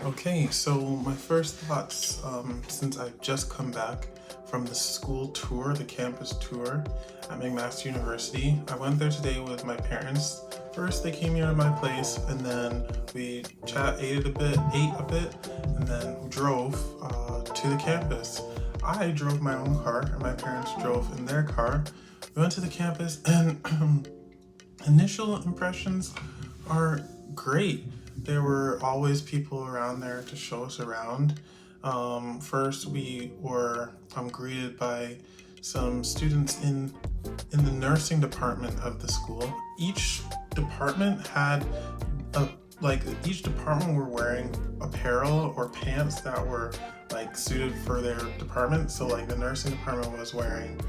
Okay, so my first thoughts, since I've just come back from the school tour, the campus tour at McMaster University. I went there today with my parents. First, they came here to my place, and then we ate a bit, and then drove to the campus. I drove my own car, and my parents drove in their car. We went to the campus, and initial impressions are great. There were always people around there to show us around. First, we were greeted by some students in the nursing department of the school. Each department had each department were wearing apparel or pants that were suited for their department. So the nursing department was wearing,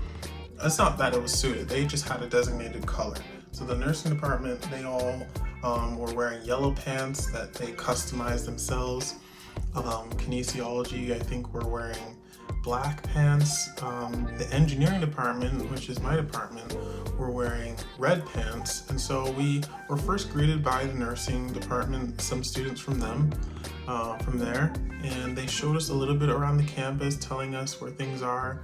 it's not that it was suited, they just had a designated color. So the nursing department, they all were wearing yellow pants that they customized themselves. Kinesiology, I think, were wearing black pants. The engineering department, which is my department, were wearing red pants. And so we were first greeted by the nursing department, some students from there, and they showed us a little bit around the campus, telling us where things are.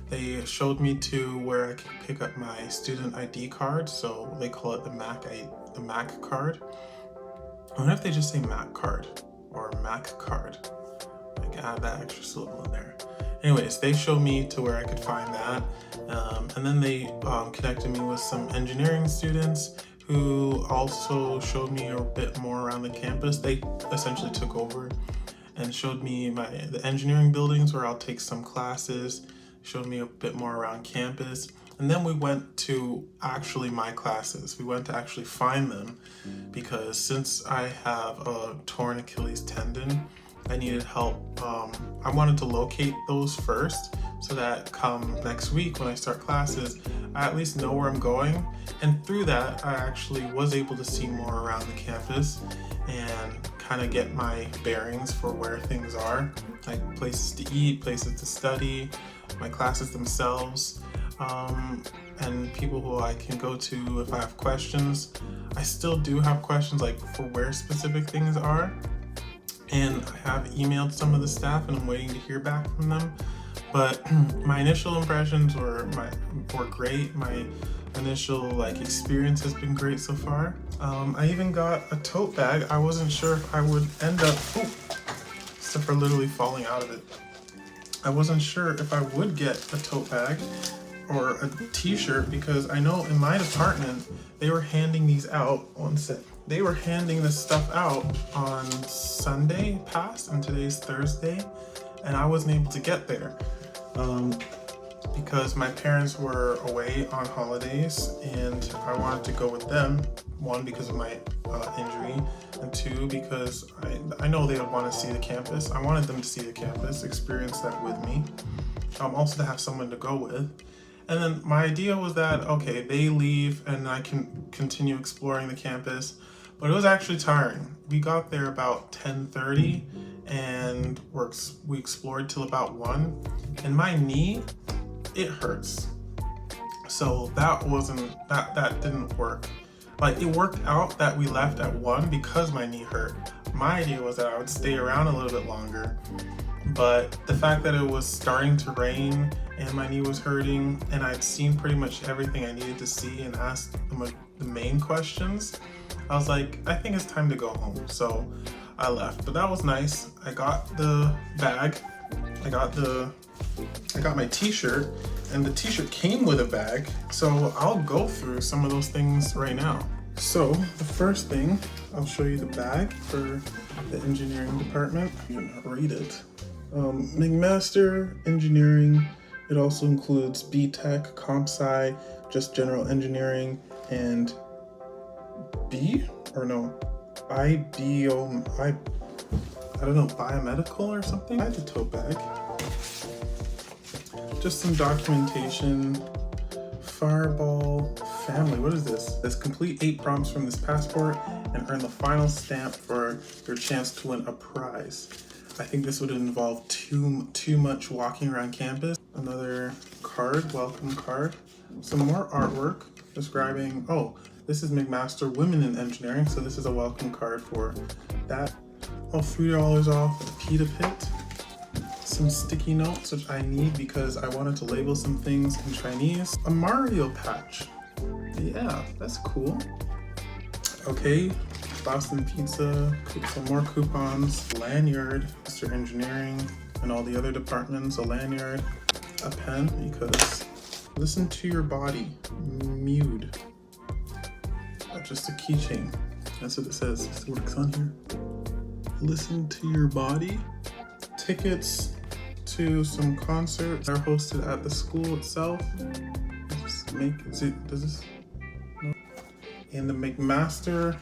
They showed me to where I could pick up my student ID card, so they call it the MAC card. I wonder if they just say MAC card or MAC card. Add that extra syllable in there. Anyways, they showed me to where I could find that, and then they connected me with some engineering students who also showed me a bit more around the campus. They essentially took over and showed me the engineering buildings where I'll take some classes, showed me a bit more around campus, and then we went to actually my classes. We went to actually find them because since I have a torn Achilles tendon, I needed help. I wanted to locate those first so that come next week when I start classes, I at least know where I'm going. And through that, I actually was able to see more around the campus and kind of get my bearings for where things are, like places to eat, places to study, my classes themselves, and people who I can go to if I have questions. I still do have questions for where specific things are, and I have emailed some of the staff and I'm waiting to hear back from them. But my initial impressions were great. My initial experience has been great so far. I even got a tote bag. I wasn't sure if I would end up, stuff are literally falling out of it. I wasn't sure if I would get a tote bag or a t-shirt because I know in my department they were handing these out They were handing this stuff out on Sunday past, and today's Thursday, and I wasn't able to get there because my parents were away on holidays and I wanted to go with them. One, because of my injury, and two, because I know they would want to see the campus. I wanted them to see the campus, experience that with me, also to have someone to go with. And then my idea was that, okay, they leave and I can continue exploring the campus, but it was actually tiring. We got there about 10:30 and we explored till about 1, and my knee, it hurts. So that didn't work. It worked out that we left at 1 because my knee hurt. My idea was that I would stay around a little bit longer, but the fact that it was starting to rain and my knee was hurting and I'd seen pretty much everything I needed to see and asked the main questions, I was like, I think it's time to go home. So I left, but that was nice. I got the bag, I got my t-shirt, and the t-shirt came with a bag. So I'll go through some of those things right now. So the first thing, I'll show you the bag for the engineering department. You can read it. McMaster Engineering. It also includes B-Tech, Comp Sci, just general engineering, and I don't know, biomedical or something. I had the tote bag. Just some documentation. Fireball family, what is this? Let's complete 8 prompts from this passport and earn the final stamp for your chance to win a prize. I think this would involve too much walking around campus. Another card, welcome card. Some more artwork describing, this is McMaster Women in Engineering, so this is a welcome card for that. all $3 off the Pita Pit. Some sticky notes, which I need because I wanted to label some things in Chinese. A Mario patch. Yeah, that's cool. Okay, Boston Pizza, some more coupons, lanyard, Mr. Engineering, and all the other departments, a lanyard, a pen, because listen to your body, mewed. Just a keychain. That's what it says. It works on here. Listen to your body. Tickets to some concerts that are hosted at the school itself. Does this? No. And the McMaster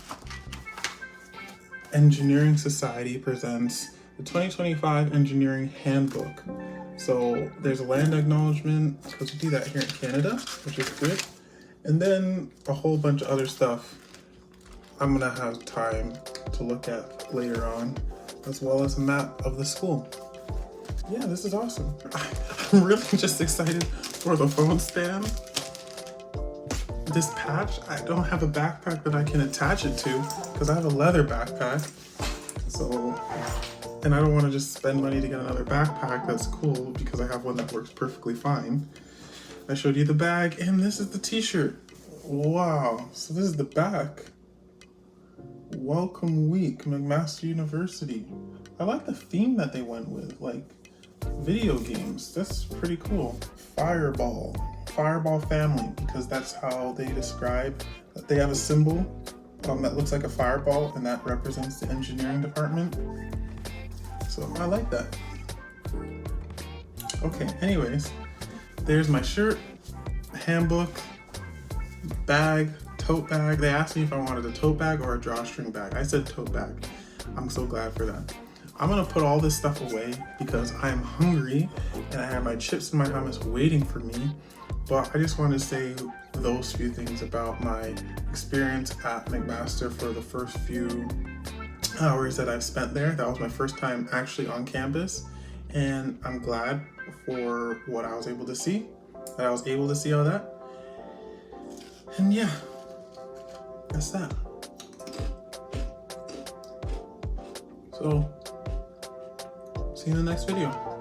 Engineering Society presents the 2025 Engineering Handbook. So there's a land acknowledgement, because we do that here in Canada, which is good. And then a whole bunch of other stuff I'm gonna have time to look at later on, as well as a map of the school. Yeah, this is awesome. I'm really just excited for the phone stand. This patch, I don't have a backpack that I can attach it to because I have a leather backpack. So, and I don't want to just spend money to get another backpack that's cool because I have one that works perfectly fine. I showed you the bag, and this is the t-shirt. Wow, so this is the back. Welcome week, McMaster University. I like the theme that they went with, like video games. That's pretty cool. Fireball family, because that's how they describe that. They have a symbol that looks like a fireball, and that represents the engineering department. So I like that. Okay, anyways, there's my shirt, handbook, bag, tote bag. They asked me if I wanted a tote bag or a drawstring bag. I said tote bag. I'm so glad for that. I'm gonna put all this stuff away because I am hungry and I have my chips and my hummus waiting for me. But I just wanted to say those few things about my experience at McMaster for the first few hours that I've spent there. That was my first time actually on campus, and I'm glad for what I was able to see, that I was able to see all that. And yeah, that's that. So, see you in the next video.